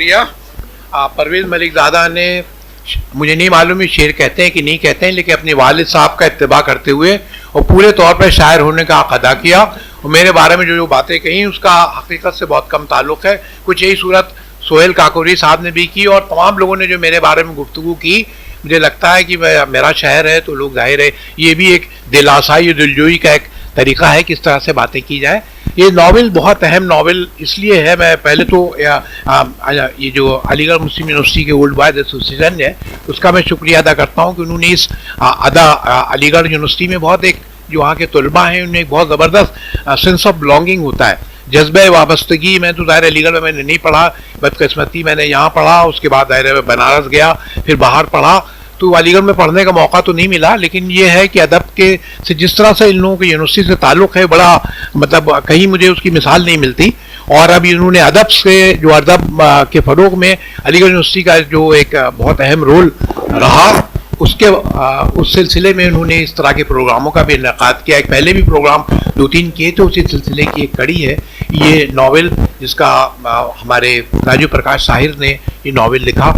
शुक्रिया। परवेज़ मलिक ज़ादा ने, मुझे नहीं मालूम ये शेर कहते हैं कि नहीं कहते हैं, लेकिन अपने वालिद साहब का इत्तिबा करते हुए और पूरे तौर पर शायर होने का हक़ अदा किया। और मेरे बारे में जो बातें कही उसका हकीकत से बहुत कम ताल्लुक़ है। कुछ यही सूरत सोहेल काकोरी साहब ने भी की और तमाम लोगों ने जो मेरे बारे में गुफ्तगू की। मुझे लगता है कि मेरा शहर है तो लोग जाहिर है ये भी एक दिलासाई दिलजोई का एक तरीक़ा है किस तरह से बातें की जाए। ये नावल बहुत अहम नावल इसलिए है, मैं पहले तो ये जो अलीगढ़ मुस्लिम यूनिवर्सिटी के ओल्ड बॉयज़ एसोसिएशन है उसका मैं शुक्रिया अदा करता हूँ कि उन्होंने इस अलीगढ़ यूनिवर्सिटी में बहुत एक जो वहाँ के तलबा हैं उन्हें एक बहुत ज़बरदस्त सेंस ऑफ बिलोंगिंग होता है, जज्बे वाबस्तगी। मैं तो ज़ाहिर अलीगढ़ में मैंने नहीं पढ़ा, बदकिस्मती मैंने यहाँ पढ़ा, उसके बाद ज़ाहिर मैं बनारस गया, फिर बाहर पढ़ा, तो अलीगढ़ में पढ़ने का मौका तो नहीं मिला। लेकिन ये है कि अदब के से जिस तरह से इन लोगों के यूनिवर्सिटी से ताल्लुक़ है, बड़ा मतलब कहीं मुझे उसकी मिसाल नहीं मिलती। और अब इन्होंने अदब से जो अदब के फ़रोग़ में अलीगढ़ यूनिवर्सिटी का जो एक बहुत अहम रोल रहा उसके उस सिलसिले में उन्होंने इस तरह के प्रोग्रामों का भी इनेकाद किया। एक पहले भी प्रोग्राम 2-3 किए थे, उसी सिलसिले की एक कड़ी है ये नावल जिसका हमारे राजू प्रकाश साहिर ने ये नावल लिखा।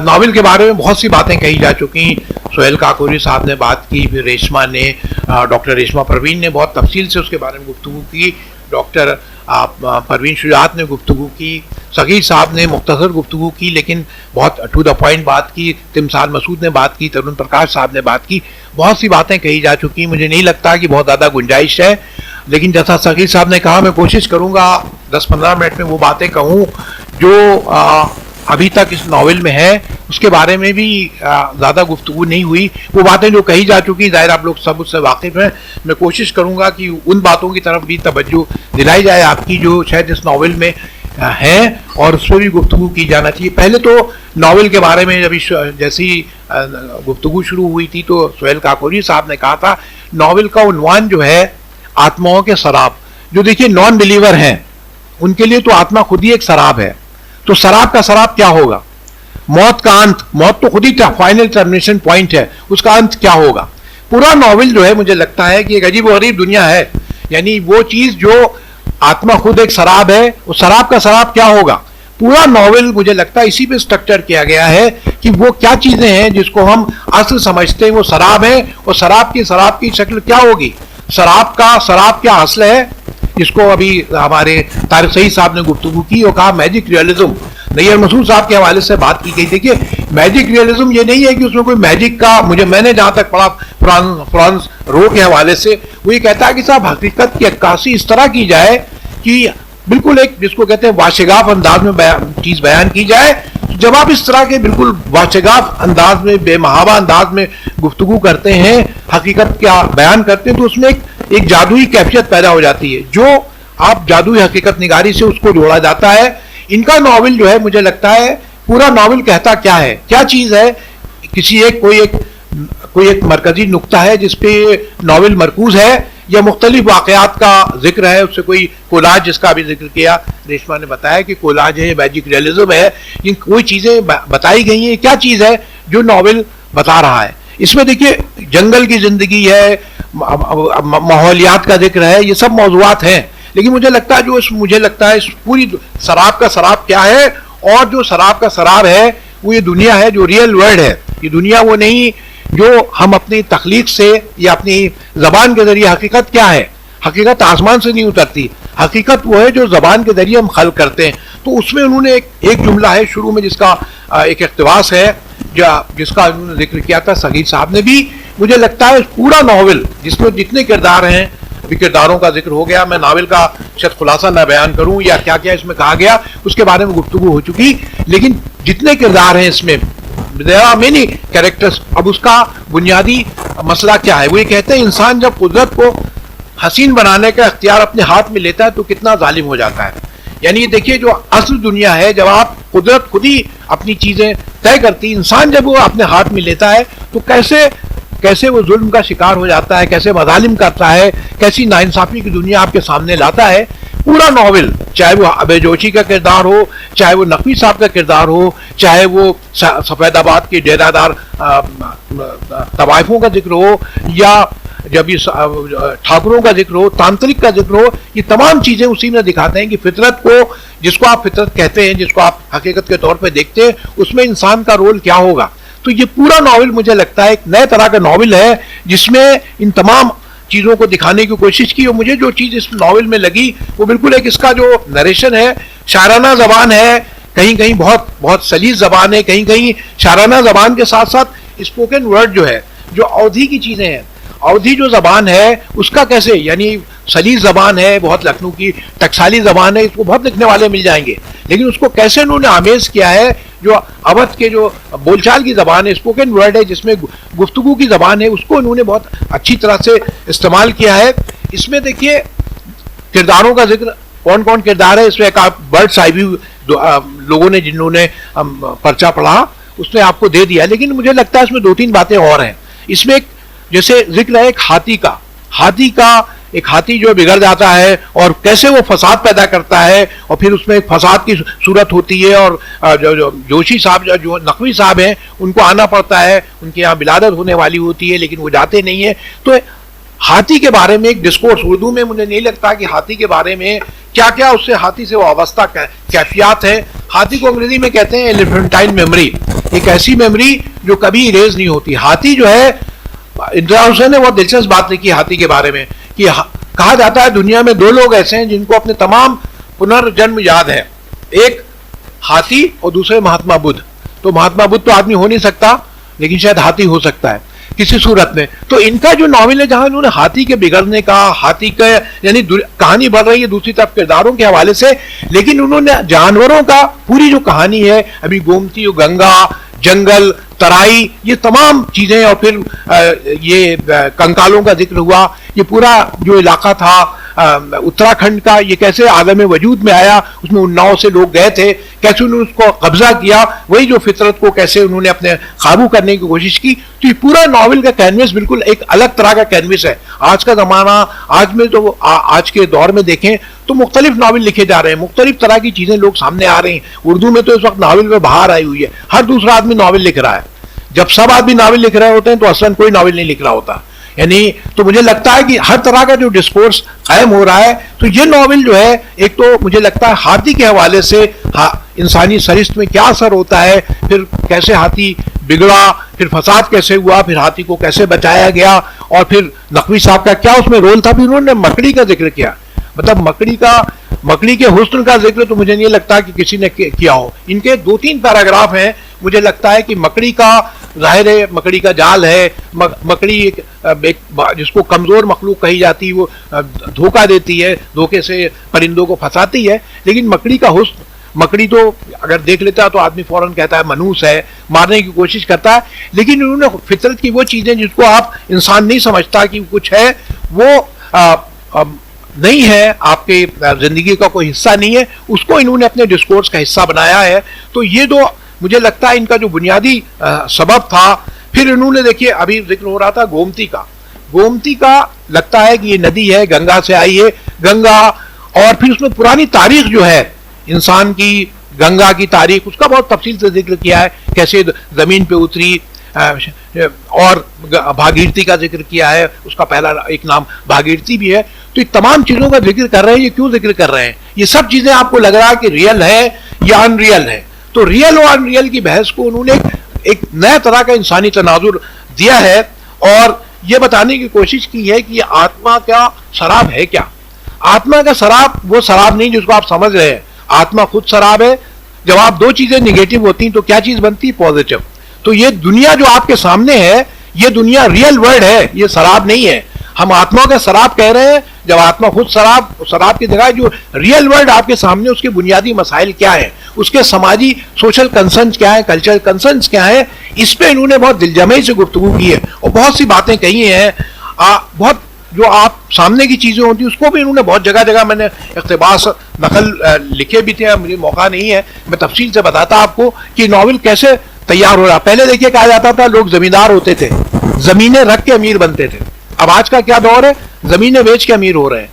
नावल के बारे में बहुत सी बातें कही जा चुकी। सोहेल काकोरी साहब ने बात की, फिर रेशमा ने, डॉक्टर रेशमा परवीन ने बहुत तफसील से उसके बारे में गुफ्तगू की, डॉक्टर परवीन शुजात ने गुफ्तगू की, सगीर साहब ने मुख्तसर गुफ्तगू की लेकिन बहुत टू द पॉइंट बात की, तिमसाल मसूद ने बात की, तरुण प्रकाश साहब ने बात की, बहुत सी बातें कही जा चुकी। मुझे नहीं लगता कि बहुत ज़्यादा गुंजाइश है, लेकिन जैसा सगीर साहब ने कहा मैं कोशिश करूँगा 10-15 मिनट में वो बातें कहूँ जो अभी तक इस नावल में है, उसके बारे में भी ज़्यादा गुफ्तगू नहीं हुई। वो बातें जो कही जा चुकी ज़ाहिर आप लोग सब उससे वाकिफ़ हैं। मैं कोशिश करूँगा कि उन बातों की तरफ भी तवज्जो दिलाई जाए आपकी जो शायद इस नावल में है और उस पर भी गुफ्तगू की जाना चाहिए। पहले तो नावल के बारे में जब जैसी गुफ्तगू शुरू हुई थी तो सोहेल काकोरी साहब ने कहा था नावल का उन्वान जो है आत्माओं के शराब। जो देखिए नॉन बिलीवर हैं उनके लिए तो आत्मा खुद ही एक शराब है, तो शराब का शराब क्या होगा? मौत का अंत, मौत तो खुद ही फाइनल टर्मिनेशन पॉइंट है, उसका अंत क्या होगा? पूरा नावल जो है मुझे लगता है कि एक अजीब व गरीब दुनिया है। यानी वो चीज़ जो आत्मा खुद एक शराब है, उस शराब का शराब क्या होगा? पूरा नावल मुझे लगता है इसी पे स्ट्रक्चर किया गया है कि वो क्या चीज़ें हैं जिसको हम असल समझते हैं वो शराब है, और शराब की शक्ल क्या होगी? शराब क्या असल है, जिसको अभी हमारे तारिक सईद साहब ने गुफ्तगू की और कहा मैजिक रियलिज्म। नैयर मसूद साहब के हवाले से बात की गई। देखिए मैजिक रियलिज्म ये नहीं है कि उसमें कोई मैजिक का, मैंने जहाँ तक पढ़ा फ्रांस रो के हवाले से, वो ये कहता है कि साहब हकीकत की अक्कासी इस तरह की जाए कि बिल्कुल एक जिसको कहते हैं वाशगाफ अंदाज में चीज़ बयान की जाए। जब आप इस तरह के बिल्कुल वाशगाफ अंदाज में, बेमहावा अंदाज में गुफ्तगू करते हैं, हकीकत क्या बयान करते हैं, तो उसमें एक जादुई कैफियत पैदा हो जाती है जो आप जादुई हकीकत निगारी से उसको जोड़ा जाता है। इनका नावल जो है मुझे लगता है पूरा नावल कहता क्या है, क्या चीज़ है, कोई एक मरकजी नुक्ता है जिसपे नावल मरकूज है या मुख्तलिफ वाक़यात का जिक्र है, उससे कोई कोलाज जिसका अभी जिक्र किया रेशमा ने बताया कि कोलाज है, मैजिक रियलिज्म है, इन कोई चीज़ें बताई गई हैं। क्या चीज़ है जो नावल बता रहा है? इसमें देखिए जंगल की ज़िंदगी है, माहौलियात का जिक्र है, ये सब मौज़ूआत हैं। लेकिन मुझे लगता है इस पूरी शराब का शराब क्या है, और जो शराब का शराब है वो ये दुनिया है जो रियल वर्ल्ड है। ये दुनिया वो नहीं जो हम अपनी तख्लीक से या अपनी ज़बान के ज़रिए, हकीकत क्या है? हकीकत आसमान से नहीं उतरती, हकीकत वो है जो ज़बान के ज़रिए हम खल्क़ करते हैं। तो उसमें उन्होंने एक जुमला है शुरू में जिसका एक इक़्तिबास है जिसका उन्होंने जिक्र किया था सगीर साहब ने भी। मुझे लगता है पूरा नावल जिसमें जितने किरदार हैं, अभी किरदारों का जिक्र हो गया, मैं नावल का शायद खुलासा न बयान करूं या क्या क्या इसमें कहा गया उसके बारे में गुफ्तगू हो चुकी, लेकिन जितने किरदार हैं इसमें देयर आर मेनी कैरेक्टर्स। अब उसका बुनियादी मसला क्या है? वो ये कहते हैं इंसान जब कुदरत को हसीन बनाने का इख्तियार अपने हाथ में लेता है तो कितना जालिम हो जाता है। यानी ये देखिए जो असल दुनिया है, जब आप कुदरत खुद ही अपनी चीज़ें तय करती, इंसान जब वो अपने हाथ में लेता है तो कैसे वो जुल्म का शिकार हो जाता है, कैसे मजालिम करता है, कैसी नाइंसाफ़ी की दुनिया आपके सामने लाता है। पूरा नावल, चाहे वो अभय जोशी का किरदार हो, चाहे वो नकवी साहब का किरदार हो, चाहे वो सफ़ेदाबाद के डेरादार तवाइफों का जिक्र हो, या जब ये ठाकुरों का जिक्र हो, तांत्रिक का जिक्र हो, ये तमाम चीजें उसी में दिखाते हैं कि फितरत को, जिसको आप फितरत कहते हैं, जिसको आप हकीकत के तौर पे देखते हैं, उसमें इंसान का रोल क्या होगा। तो ये पूरा नॉवेल मुझे लगता है एक नए तरह का नॉवेल है जिसमें इन तमाम चीजों को दिखाने की कोशिश की। और मुझे जो चीज इस नॉवेल में लगी वो बिल्कुल एक इसका जो नरेशन है, शायराना जबान है, कहीं कहीं बहुत बहुत सलीस जबान है, कहीं कहीं शायराना जबान के साथ साथ स्पोकन वर्ड जो है, जो अवधी की चीजें हैं, अवधी जो जबान है उसका कैसे, यानी सलीस जबान है, बहुत लखनऊ की टकसाली जबान है, इसको बहुत लिखने वाले मिल जाएंगे, लेकिन उसको कैसे उन्होंने आमेज किया है, जो अवध के जो बोलचाल की जबान है, स्पोकन वर्ड है, जिसमें गुफ्तगू की जबान है, उसको उन्होंने बहुत अच्छी तरह से इस्तेमाल किया है। इसमें देखिए किरदारों का जिक्र, कौन कौन किरदार है इसमें, एक आप बर्ड साहिबी लोगों ने जिन्होंने पर्चा पढ़ा उसने आपको दे दिया, लेकिन मुझे लगता है इसमें 2-3 बातें और हैं। इसमें एक जैसे जिक्र है एक हाथी का, एक हाथी जो बिगड़ जाता है और कैसे वो फसाद पैदा करता है, और फिर उसमें एक फसाद की सूरत होती है, और जो जोशी साहब, जो नकवी साहब हैं, उनको आना पड़ता है, उनके यहाँ विलादत होने वाली होती है लेकिन वो जाते नहीं है। तो हाथी के बारे में एक डिस्कोर्स, उर्दू में मुझे नहीं लगता कि हाथी के बारे में क्या क्या उससे हाथी से वाबस्ता कैफियत है। हाथी को अंग्रेजी में कहते हैं एलिफेंटाइन मेमोरी, एक ऐसी मेमोरी जो कभी इरेज नहीं होती। हाथी जो है, इंदिरा हुसैन ने बहुत दिलचस्प बात लिखी हाथी के बारे में कि कहा जाता है दुनिया में 2 लोग ऐसे हैं जिनको अपने तमाम पुनर्जन्म याद है, एक हाथी और दूसरे महात्मा बुद्ध। तो महात्मा बुद्ध तो आदमी हो नहीं सकता, लेकिन शायद हाथी हो सकता है किसी सूरत में। तो इनका जो नॉवेल है जहां इन्होंने हाथी के बिगड़ने का, हाथी का यानी कहानी बढ़ रही है दूसरी तरफ किरदारों के हवाले से, लेकिन उन्होंने जानवरों का पूरी जो कहानी है, अभी गोमती, गंगा, जंगल, तराई, ये तमाम चीजें, और फिर ये कंकालों का जिक्र हुआ, ये पूरा जो इलाका था उत्तराखंड का, ये कैसे आलम वजूद में आया, उसमें उन्नाव से लोग गए थे, कैसे उन्होंने उसको कब्जा किया, वही जो फितरत को कैसे उन्होंने अपने काबू करने की कोशिश की। तो ये पूरा नॉवेल का कैनवस बिल्कुल एक अलग तरह का कैनवस है। आज का जमाना, आज में तो आज के दौर में देखें तो मुख्तलिफ नावल लिखे जा रहे हैं, मुख्तलिफ तरह की चीजें लोग सामने आ रही हैं। उर्दू में तो इस वक्त नावल में बाहर आई हुई है, हर दूसरा आदमी नावल लिख रहा है। जब सब आदमी नावल लिख रहे होते हैं तो असल कोई नावल नहीं लिख रहा होता, यानी तो मुझे लगता है कि हर तरह का जो डिस्कोर्स कायम हो रहा है। तो ये नॉवेल जो है, एक तो मुझे लगता है हाथी के हवाले से इंसानी सरिश्त में क्या असर होता है, फिर कैसे हाथी बिगड़ा, फिर फसाद कैसे हुआ, फिर हाथी को कैसे बचाया गया, और फिर नकवी साहब का क्या उसमें रोल था। फिर उन्होंने मकड़ी का जिक्र किया, मतलब मकड़ी के हुस्न का जिक्र तो मुझे नहीं लगता कि किसी ने किया हो। इनके 2-3 पैराग्राफ हैं, मुझे लगता है कि मकड़ी का, जाहिर है मकड़ी का जाल है, मकड़ी एक जिसको कमजोर मखलूक कही जाती है, वो धोखा देती है, धोखे से परिंदों को फंसाती है, लेकिन मकड़ी का हुस्न, मकड़ी तो अगर देख लेता है तो आदमी फौरन कहता है मनूस है, मारने की कोशिश करता है, लेकिन उन्होंने फितरत की वो चीजें जिसको आप इंसान नहीं समझता कि कुछ है, वो नहीं है, आपके जिंदगी का कोई हिस्सा नहीं है, उसको इन्होंने अपने डिस्कोर्स का हिस्सा बनाया है। तो ये दो मुझे लगता है इनका जो बुनियादी सबब था। फिर इन्होंने देखिए अभी जिक्र हो रहा था गोमती का लगता है कि ये नदी है, गंगा से आई है, गंगा, और फिर उसमें पुरानी तारीख जो है इंसान की, गंगा की तारीख, उसका बहुत तफसील से जिक्र किया है, कैसे जमीन पे उतरी, और भागीरथी का जिक्र किया है, उसका पहला एक नाम भागीरथी भी है। तो ये तमाम चीजों का जिक्र कर रहे हैं। ये क्यों जिक्र कर रहे हैं? ये सब चीजें आपको लग रहा है कि रियल है या अनरियल है। तो रियल और अनरियल की बहस को उन्होंने एक नया तरह का इंसानी तनाजुर दिया है, और ये बताने की कोशिश की है कि आत्मा का शराब है क्या। आत्मा का शराब वो शराब नहीं जिसको आप समझ रहे हैं, आत्मा खुद शराब है। जब आप दो चीजें निगेटिव होती हैं तो क्या चीज बनती है? पॉजिटिव। तो ये दुनिया जो आपके सामने है, ये दुनिया रियल वर्ल्ड है, ये शराब नहीं है। हम आत्मा का शराब कह रहे हैं, जब आत्मा खुद शराब की जगह जो रियल वर्ल्ड आपके सामने, उसके बुनियादी मसाइल क्या है, उसके समाजी सोशल कंसर्न्स क्या है, कल्चरल कंसर्न्स क्या है, इस पे इन्होंने बहुत दिलजमई से गुफ्तगू की है और बहुत सी बातें कही हैं। बहुत जो आप सामने की चीजें होती हैं उसको भी इन्होंने बहुत जगह जगह, मैंने इक़्तिबास नकल लिखे भी थे, मुझे मौका नहीं है, मैं तफसील से बताता आपको कि नॉवेल कैसे तैयार हो रहा। पहले देखिए कहा जाता था लोग जमींदार होते थे, जमीनें रख के अमीर बनते थे। अब आज का क्या दौर है? जमीनें बेच के अमीर हो रहे हैं।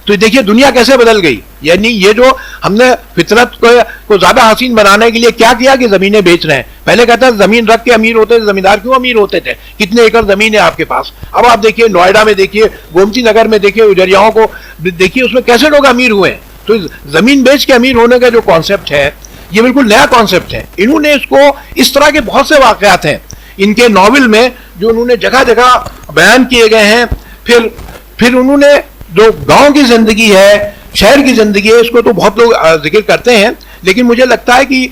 तो देखिए दुनिया कैसे बदल गई। यानी ये जो हमने फितरत को ज्यादा हसीन बनाने के लिए क्या किया कि जमीनें बेच रहे हैं। पहले कहता है जमीन रख के अमीर होते थे, जमींदार क्यों अमीर होते थे, कितने एकड़ जमीन है आपके पास। अब आप देखिए नोएडा में देखिए, गोमती नगर में देखिए, उजरियाओं को देखिए, उसमें कैसे लोग अमीर हुए। तो जमीन बेच के अमीर होने का जो कॉन्सेप्ट है ये बिल्कुल नया कॉन्सेप्ट है। इन्होंने इसको, इस तरह के बहुत से वाकयात हैं इनके नॉवेल में जो उन्होंने जगह जगह बयान किए गए हैं। फिर उन्होंने जो गांव की जिंदगी है, शहर की जिंदगी है, इसको तो बहुत लोग जिक्र करते हैं, लेकिन मुझे लगता है कि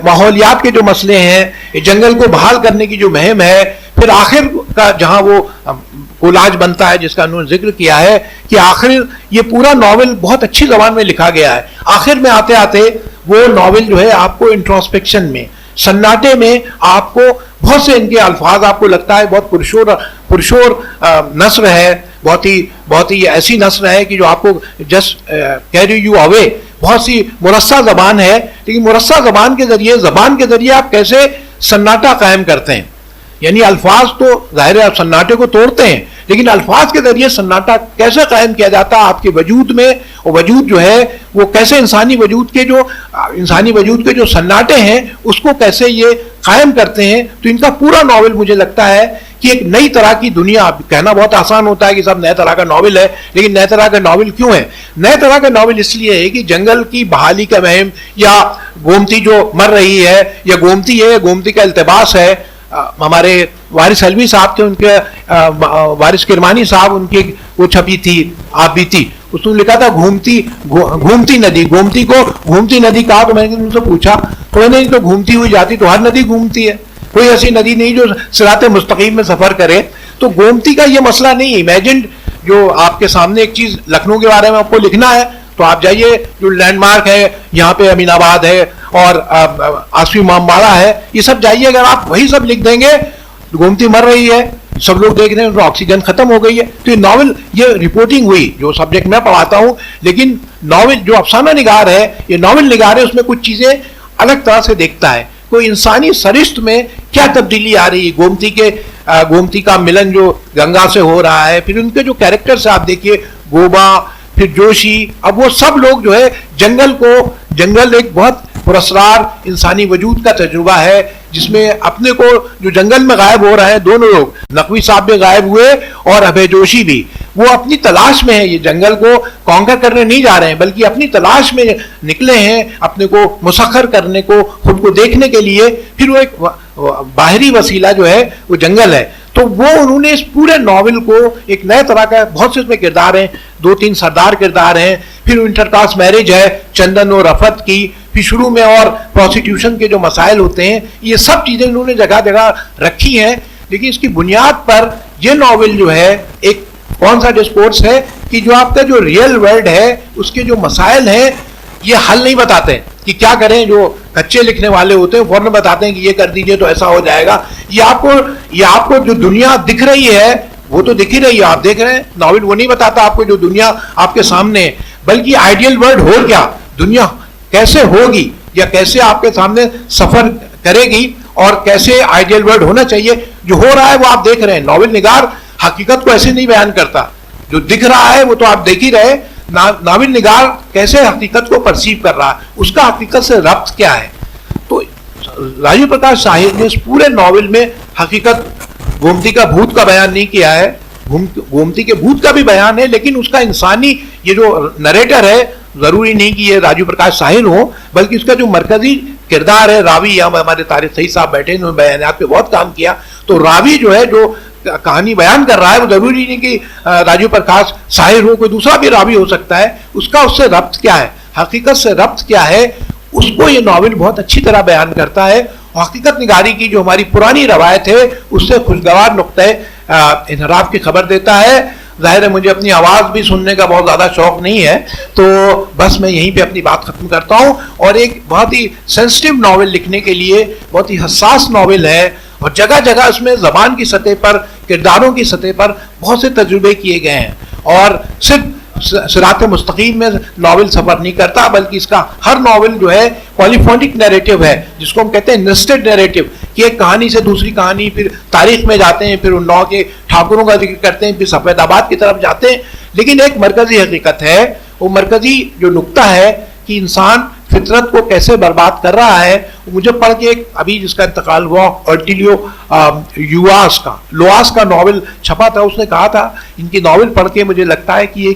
माहौलियात के जो मसले हैं, जंगल को बहाल करने की जो मुहिम है, फिर आखिर का जहां वो कोलाज बनता है जिसका उन्होंने जिक्र किया है कि आखिर ये पूरा नॉवेल बहुत अच्छी जबान में लिखा गया है। आखिर में आते आते वो नॉवेल जो है आपको इंट्रोस्पेक्शन में, सन्नाटे में, आपको बहुत से इनके अल्फाज आपको लगता है बहुत पुरशोर नस्र है, बहुत ही ऐसी नस्र है कि जो आपको जस्ट कैरी यू अवे, बहुत सी मुरस्सा जबान है। लेकिन मुरस्सा जबान के जरिए आप कैसे सन्नाटा कायम करते हैं। यानी अल्फाज तो जाहिर है आप सन्नाटे को तोड़ते हैं, लेकिन अल्फाज के जरिए सन्नाटा कैसे कायम किया जाता है आपके वजूद में, और वजूद जो है वो कैसे इंसानी वजूद के जो सन्नाटे हैं उसको कैसे ये कायम करते हैं। तो इनका पूरा नॉवेल मुझे लगता है कि एक नई तरह की दुनिया, कहना बहुत आसान होता है कि सब नए तरह का नॉवेल है, लेकिन नए तरह का नॉवेल क्यों है? नए तरह का नॉवेल इसलिए है कि जंगल की बहाली का मुहिम, या गोमती जो मर रही है, या गोमती है, गोमती का इल्तिबास है। हमारे वारिस अलवी साहब थे, उनके वारिस किरमानी साहब, उनकी वो छपी थी आप बीती, उसने लिखा था घूमती नदी। गोमती को घूमती नदी कहा तो मैंने उनसे पूछा, कोई नहीं तो घूमती हुई जाती तो हर नदी घूमती है, कोई ऐसी नदी नहीं जो सिराते मुस्तकीम में सफर करे। तो गोमती का ये मसला नहीं है। इमेजिन जो आपके सामने एक चीज लखनऊ के बारे में आपको लिखना है तो आप जाइए, जो लैंडमार्क है यहाँ पे अमीनाबाद है और आसफी मामबाड़ा है, ये सब जाइए, अगर आप वही सब लिख देंगे, गोमती मर रही है, सब लोग देख रहे हैं, तो ऑक्सीजन खत्म हो गई है। तो ये नॉवेल, ये रिपोर्टिंग हुई जो सब्जेक्ट मैं पढ़ाता हूँ, लेकिन नॉवेल जो अफसाना निगार है, ये नॉवेल निगार है, उसमें कुछ चीजें अलग तरह से देखता है। कोई इंसानी सरिश्त में क्या तब्दीली आ रही है, गोमती का मिलन जो गंगा से हो रहा है, फिर उनके जो कैरेक्टर्स आप देखिए, गोबा, फिर जोशी, अब वो सब लोग जो है जंगल एक बहुत पुरस्कार इंसानी वजूद का तजुर्बा है, जिसमें अपने को जो जंगल में गायब हो रहे हैं दोनों लोग, नकवी साहब भी गायब हुए और अभय जोशी भी, वो अपनी तलाश में है। ये जंगल को कॉन्कर करने नहीं जा रहे हैं, बल्कि अपनी तलाश में निकले हैं, अपने को मुसख्खर करने को, खुद को देखने के लिए। फिर वो एक बाहरी वसीला जो है वो जंगल है। तो वो उन्होंने इस पूरे नॉवेल को एक नए तरह का, बहुत से उसमें किरदार हैं, 2-3 सरदार किरदार हैं, फिर इंटरकास्ट मैरिज है चंदन और रफत की, फिर शुरू में और प्रोस्टिट्यूशन के जो मसाइल होते हैं, ये सब चीजें उन्होंने जगह जगह रखी हैं। लेकिन इसकी बुनियाद पर ये नॉवेल जो है एक कौन सा डिस्कोर्स है कि जो आपका जो रियल वर्ल्ड है उसके जो मसाइल हैं ये हल नहीं बताते कि क्या करें। जो कच्चे लिखने वाले होते हैं फौरन बताते हैं कि ये कर दीजिए तो ऐसा हो जाएगा। ये आपको जो दुनिया दिख रही है वो तो दिख ही रही है, आप देख रहे हैं। नॉवेल वो नहीं बताता आपको जो दुनिया आपके सामने है, बल्कि आइडियल वर्ल्ड हो क्या, दुनिया कैसे होगी, या कैसे आपके सामने सफर करेगी, और कैसे आइडियल वर्ल्ड होना चाहिए। जो हो रहा है वो आप देख रहे हैं। नॉवेल निगार हकीकत को ऐसे नहीं बयान करता, जो दिख रहा है वो तो आप देख ही रहे। नॉवेल निगार कैसे हकीकत को परसीव कर रहा है, उसका हकीकत से रब्त क्या है। तो राजीव प्रकाश साहिब ने इस पूरे नॉवेल में हकीकत, गोमती का भूत का बयान नहीं किया है, गोमती के भूत का भी बयान है, लेकिन उसका इंसानी ये जो नरेटर है, जरूरी नहीं कि ये राजीव प्रकाश साहिल हो, बल्कि उसका जो मरकजी किरदार है रावी, या हमारे तारिक सही साहब बैठे, उन्होंने बयानात पे बहुत काम किया। तो रावी जो है, जो कहानी बयान कर रहा है, वो जरूरी नहीं कि राजीव प्रकाश साहिल हो, कोई दूसरा भी रावी हो सकता है। उसका उससे रब्त क्या है, हकीकत से रब्त क्या है, उसको ये नॉवेल बहुत अच्छी तरह बयान करता है। हकीकत निगारी की जो हमारी पुरानी रवायत है उससे खुशगवार नुक्ते इनहराफ की खबर देता है। जाहिर है मुझे अपनी आवाज़ भी सुनने का बहुत ज़्यादा शौक नहीं है, तो बस मैं यहीं पे अपनी बात ख़त्म करता हूँ। और एक बहुत ही सेंसिटिव नॉवेल लिखने के लिए बहुत ही हसास नॉवेल है, और जगह जगह उसमें ज़बान की सतह पर, किरदारों की सतह पर बहुत से तजुर्बे किए गए हैं। और सिर्फ सिरात मुस्तकीम में नॉवेल सफ़र नहीं करता, बल्कि इसका हर नॉवेल जो है पॉलीफोनिक नैरेटिव है, जिसको हम कहते हैं नेस्टेड नैरेटिव, कि एक कहानी से दूसरी कहानी, फिर तारीख में जाते हैं, फिर उन्नाव के ठाकुरों का जिक्र करते हैं, फिर सफ़ेदाबाद की तरफ जाते हैं। लेकिन एक मरकजी हकीकत है, वो मरकजी जो नुक्ता है कि इंसान फितरत को कैसे बर्बाद कर रहा है। मुझे पढ़ के एक अभी जिसका इंतकाल हुआ अर्टिलियो लोआस का नावल छपा था, उसने कहा था, इनकी नावल पढ़ के मुझे लगता है कि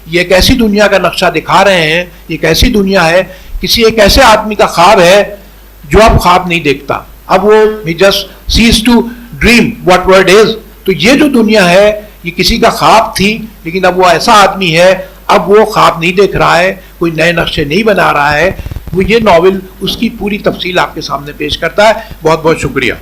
ये एक ऐसी दुनिया का नक्शा दिखा रहे हैं, एक ऐसी दुनिया है, किसी एक ऐसे आदमी का ख्वाब है जो अब ख्वाब नहीं देखता, अब वो ही just cease to dream what word is. तो ये जो दुनिया है ये किसी का ख्वाब थी, लेकिन अब वो ऐसा आदमी है, अब वो ख्वाब नहीं देख रहा है, कोई नए नक्शे नहीं बना रहा है। वो ये नावल उसकी पूरी तफसील आपके सामने पेश करता है। बहुत बहुत शुक्रिया।